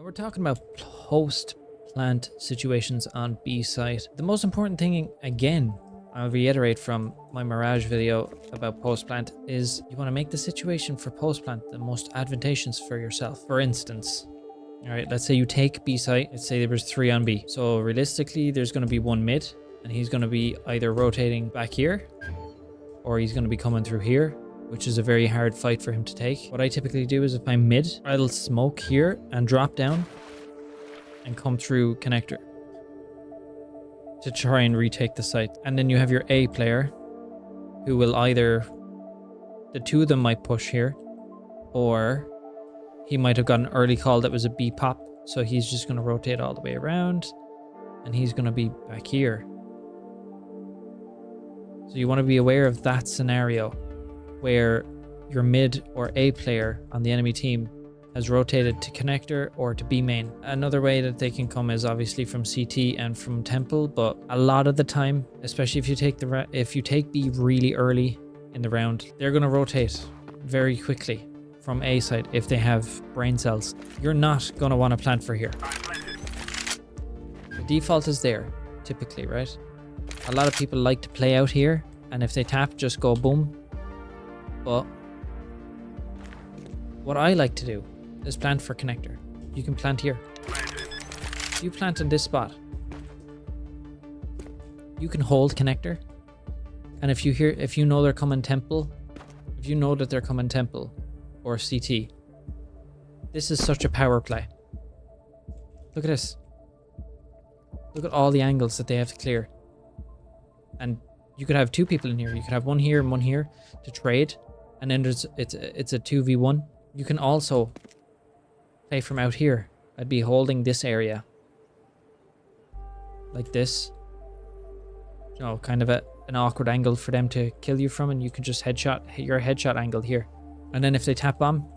When we're talking about post-plant situations on B site, the most important thing, again, I'll reiterate from my Mirage video about post-plant, is you want to make the situation for post-plant the most advantageous for yourself. For instance, all right, let's say you take B site, let's say there was 3 on B. So realistically, there's going to be 1 mid, and he's going to be either rotating back here, or he's going to be coming through here, which is a very hard fight for him to take. What I typically do is if I'm mid, I'll smoke here and drop down and come through connector to try and retake the site. And then you have your A player who will either, the 2 of them might push here, or he might have got an early call that was a B pop. So he's just going to rotate all the way around and he's going to be back here. So you want to be aware of that scenario where your mid or A player on the enemy team has rotated to connector or to B main. Another way that they can come is obviously from CT and from temple, but a lot of the time, especially if you take B really early in the round, they're going to rotate very quickly from A side if they have brain cells. You're not going to want to plant for here. The default is there, typically, right? A lot of people like to play out here, and if they tap, just go boom. But what I like to do is plant for connector. You can plant here. You plant in this spot. You can hold connector. And if you know they're coming temple, if you know that they're coming temple or CT, this is such a power play. Look at this. Look at all the angles that they have to clear. And you could have 2 people in here. You could have 1 here and 1 here to trade. And then it's a 2v1. You can also play from out here. I'd be holding this area. Like this. You know, kind of an awkward angle for them to kill you from. And you can just hit your headshot angle here. And then if they tap bomb,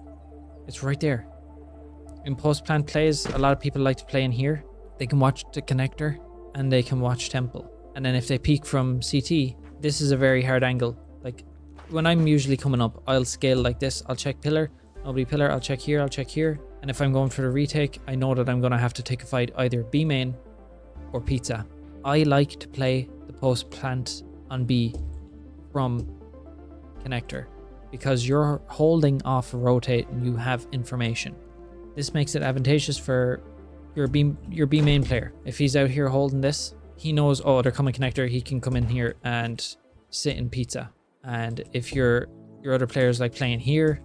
it's right there. In post-plant plays, a lot of people like to play in here. They can watch the connector and they can watch temple. And then if they peek from CT, this is a very hard angle. Like when I'm usually coming up, I'll scale like this. I'll check pillar, nobody pillar, I'll check here, I'll check here. And if I'm going for the retake, I know that I'm going to have to take a fight either B main or pizza. I like to play the post plant on B from connector because you're holding off a rotate and you have information. This makes it advantageous for your B main player. If he's out here holding this, he knows, oh, they're coming connector. He can come in here and sit in pizza. And if your other players like playing here,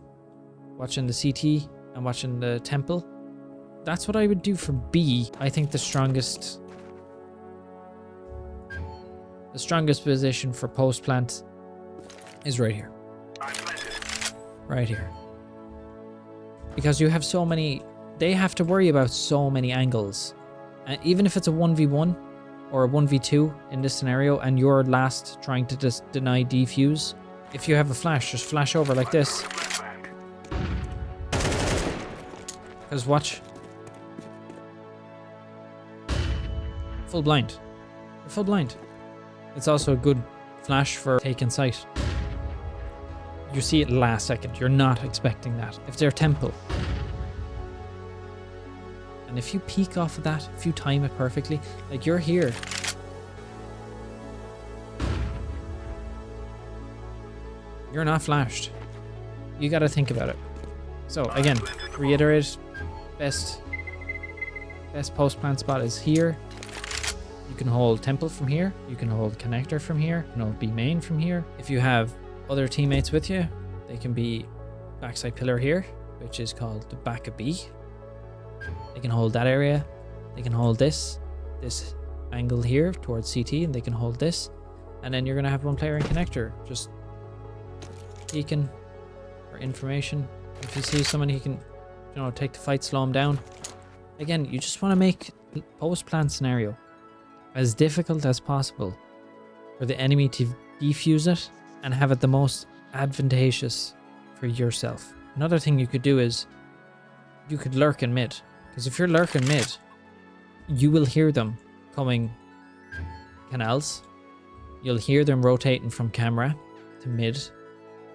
watching the CT and watching the temple, that's what I would do for B. I think the strongest position for post plant is right here. Right here. Because you have so many, they have to worry about so many angles. And even if it's a 1v1, or a 1v2 in this scenario, and you're last trying to just deny defuse, if you have a flash, just flash over like this. Because watch. Full blind. You're full blind. It's also a good flash for taking sight. You see it last second. You're not expecting that. If they're temple. And if you peek off of that, if you time it perfectly, like you're here. You're not flashed. You got to think about it. So again, reiterate, best post-plant spot is here. You can hold temple from here. You can hold connector from here. You can hold B main from here. If you have other teammates with you, they can be backside pillar here, which is called the back of B. They can hold that area. They can hold this angle here towards CT, and they can hold this. And then you're going to have 1 player in connector just peeking for information. If you see someone, he can, take the fight, slow him down. Again, you just want to make post-plant scenario as difficult as possible for the enemy to defuse it and have it the most advantageous for yourself. Another thing you could do is you could lurk in mid. Because if you're lurking mid, you will hear them coming canals. You'll hear them rotating from camera to mid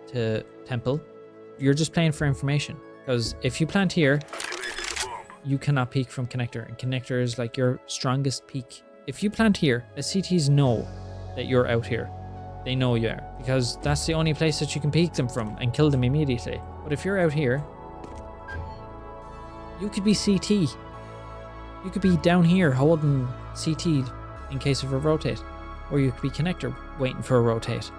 to temple. You're just playing for information. Because if you plant here, you cannot peek from connector, and connector is like your strongest peek. If you plant here, the CTs know that you're out here. They know you are, because that's the only place that you can peek them from and kill them immediately. But if you're out here, you could be CT. You could be down here holding CT in case of a rotate. Or you could be connector waiting for a rotate.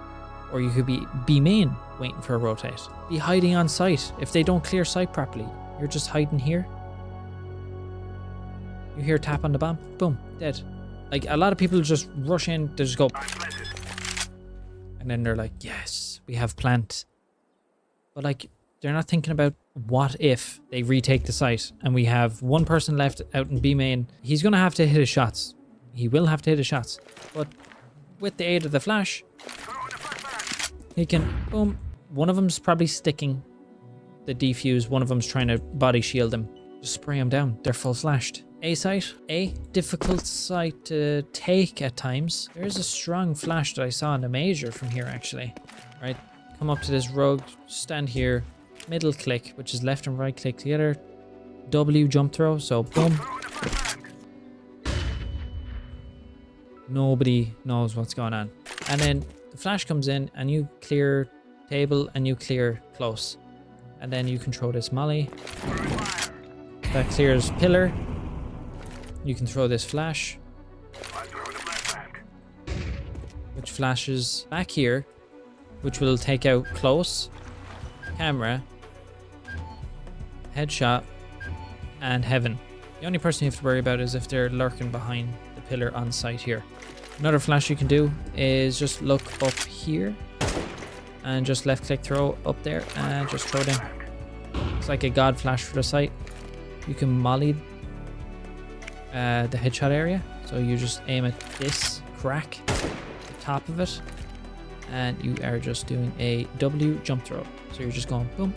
Or you could be B main waiting for a rotate. Be hiding on site. If they don't clear site properly, you're just hiding here. You hear tap on the bomb, boom, dead. Like, a lot of people just rush in, they just go, and then they're like, yes, we have plant. But like, they're not thinking about what if they retake the site and we have one person left out in B main. He's gonna have to hit his shots. He will have to hit his shots. But with the aid of the flash, he can, boom. One of them's probably sticking the defuse. One of them's trying to body shield them. Just spray them down. They're full flashed. A site, a difficult site to take at times. There's a strong flash that I saw in the major from here actually. Right, come up to this rug, stand here, middle click, which is left and right click together. W jump throw, so boom. Nobody knows what's going on. And then the flash comes in and you clear table and you clear close. And then you can throw this molly. That clears pillar. You can throw this flash, which flashes back here, which will take out close, camera, headshot, and heaven. The only person you have to worry about is if they're lurking behind the pillar on site here. Another flash you can do is just look up here and just left click throw up there and just throw it in. It's like a god flash for the site. You can molly the headshot area, so you just aim at this crack, the top of it, and you are just doing a W jump throw. So you're just going boom.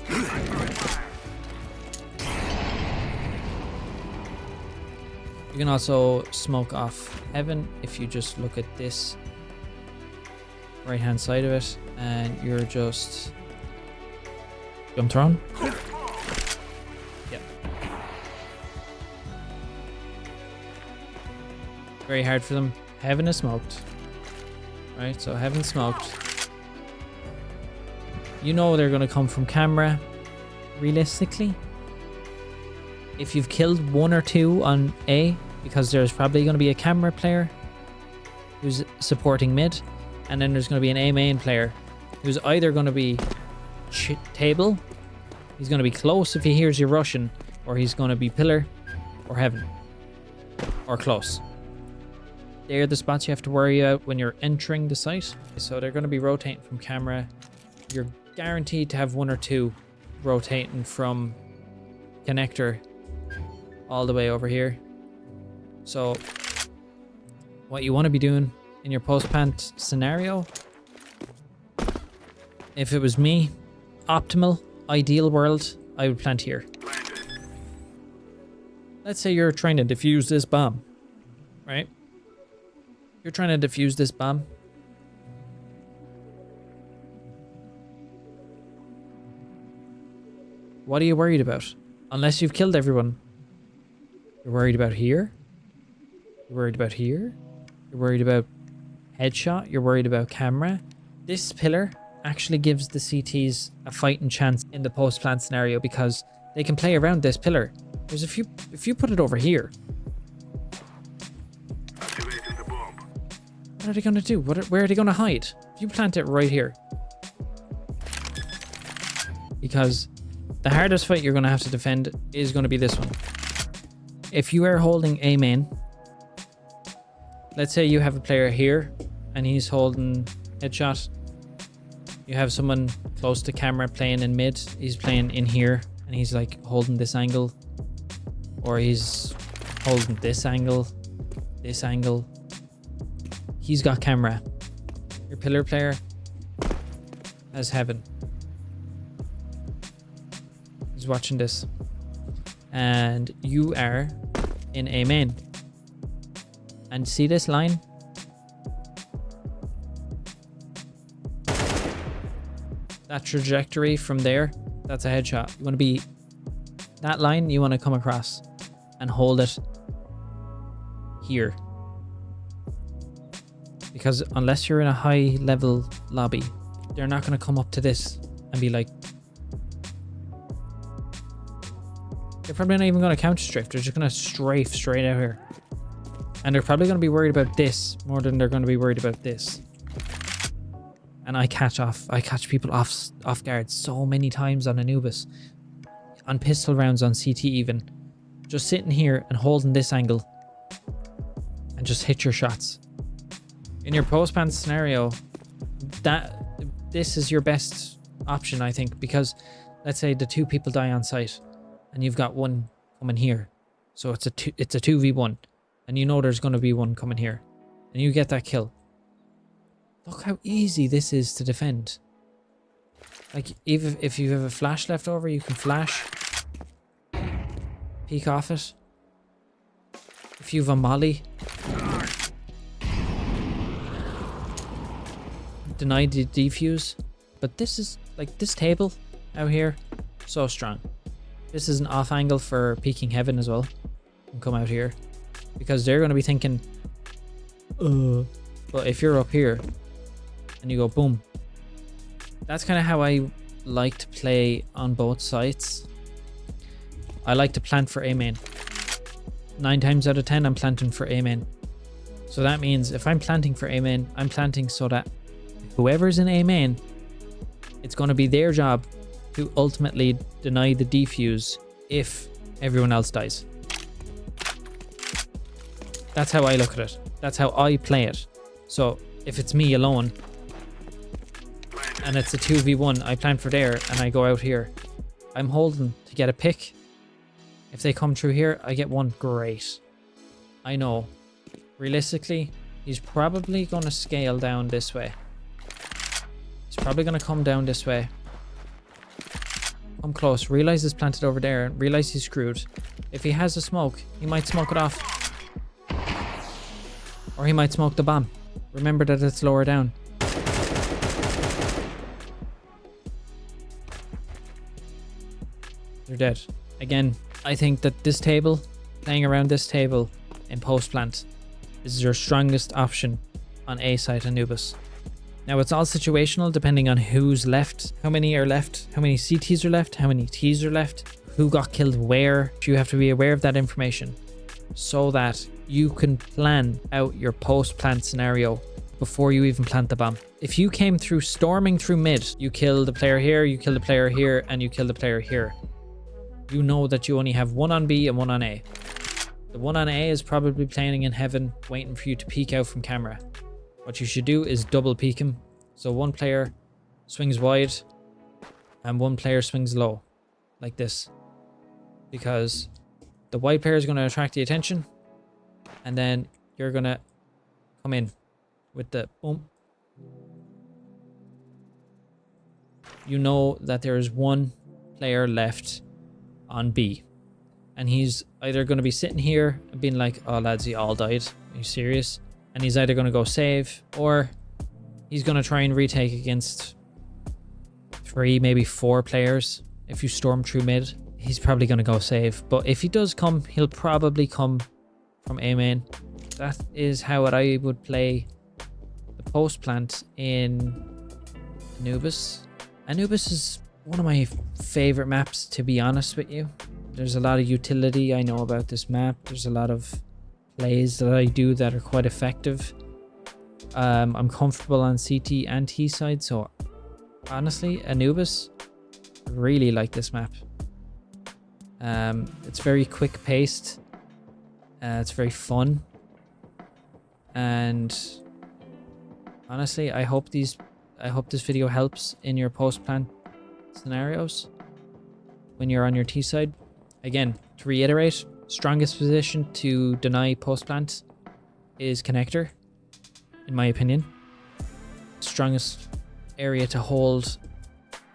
You can also smoke off heaven if you just look at this right hand side of it, and you're just jump thrown. Very hard for them. Heaven is smoked. Right, so heaven smoked. You know they're going to come from camera. Realistically, if you've killed one or two on A, because there's probably going to be a camera player who's supporting mid, and then there's going to be an A main player who's either going to be table, he's going to be close if he hears you rushing, or he's going to be pillar or heaven or close. They're the spots you have to worry about when you're entering the site. So they're going to be rotating from camera. You're guaranteed to have one or two rotating from connector all the way over here. So what you want to be doing in your post-plant scenario, if it was me, optimal, ideal world, I would plant here. Let's say you're trying to defuse this bomb, right? You're trying to defuse this bomb. What are you worried about? Unless you've killed everyone. You're worried about here. You're worried about here. You're worried about headshot. You're worried about camera. This pillar actually gives the CTs a fighting chance in the post-plant scenario because they can play around this pillar. There's a few, if you put it over here, what are they going to do? Where are they going to hide? If you plant it right here. Because the hardest fight you're going to have to defend is going to be this one. If you are holding A main, let's say you have a player here and he's holding headshot. You have someone close to camera playing in mid. He's playing in here and he's like holding this angle. Or he's holding this angle. This angle. He's got camera. Your pillar player has heaven. He's watching this. And you are in A main. And see this line? That trajectory from there, that's a headshot. You want to be... That line, you want to come across. and hold it here. Because unless you're in a high level lobby, they're not going to come up to this and be like... They're probably not even going to counter strafe. They're just going to strafe straight out here. And they're probably going to be worried about this more than they're going to be worried about this. And I catch people off guard so many times on Anubis. On pistol rounds on CT even. Just sitting here and holding this angle. And just hit your shots. In your post-plant scenario, this is your best option, I think. Because let's say the 2 people die on site. And you've got one coming here. So it's a 2v1. And you know there's going to be one coming here. And you get that kill. Look how easy this is to defend. Like, even if you have a flash left over, you can flash. Peek off it. If you have a molly. Deny the defuse. But this is, like, this table out here, so strong. This is an off angle for peeking heaven as well. And come out here. Because they're going to be thinking, but if you're up here and you go boom, that's kind of how I like to play on both sides. I like to plant for A main. 9 times out of 10, I'm planting for A main. So that means if I'm planting for A main, I'm planting so that whoever's in A main, it's going to be their job to ultimately deny the defuse if everyone else dies. That's how I look at it. That's how I play it. So if it's me alone and it's a 2v1, I plan for there and I go out here. I'm holding to get a pick. If they come through here, I get one. Great. I know. Realistically, he's probably going to scale down this way. He's probably going to come down this way. Come close. Realize it's planted over there and realize he's screwed. If he has a smoke, he might smoke it off. Or he might smoke the bomb. Remember that it's lower down. They're dead. Again, I think that this table, playing around this table in post-plant, is your strongest option on A side Anubis. Now it's all situational depending on who's left, how many are left, how many CTs are left, how many Ts are left, who got killed where. You have to be aware of that information so that you can plan out your post-plant scenario before you even plant the bomb. If you came through storming through mid, you kill the player here, you kill the player here, and you kill the player here. You know that you only have one on B and one on A. The one on A is probably playing in heaven, waiting for you to peek out from camera. What you should do is double peek him. So one player swings wide and one player swings low, like this. Because the wide player is going to attract the attention. And then you're going to come in with the boom. You know that there is one player left on B. And he's either going to be sitting here and being like, oh lads, you all died. Are you serious? And he's either going to go save or he's going to try and retake against 3, maybe 4 players. If you storm through mid, he's probably going to go save. But if he does come, he'll probably come from A main. That is how I would play the post plant in Anubis. Anubis is one of my favorite maps, to be honest with you. There's a lot of utility I know about this map. There's a lot of plays that I do that are quite effective. I'm comfortable on CT and T side, so honestly, Anubis, I really like this map. It's very quick paced. It's very fun. And honestly, I hope this video helps in your post plant scenarios when you're on your T side. Again, to reiterate, strongest position to deny post plant is connector, in my opinion. Strongest area to hold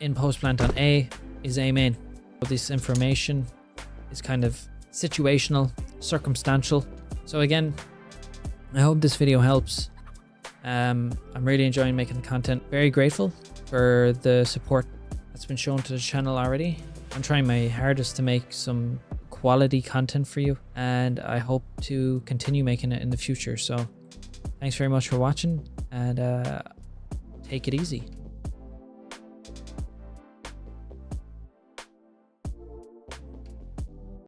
in post plant on A is A main. This information is kind of situational, circumstantial. So again, I hope this video helps. I'm really enjoying making the content. Very grateful for the support that's been shown to the channel already. I'm trying my hardest to make some quality content for you, and I hope to continue making it in the future. So thanks very much for watching, and take it easy.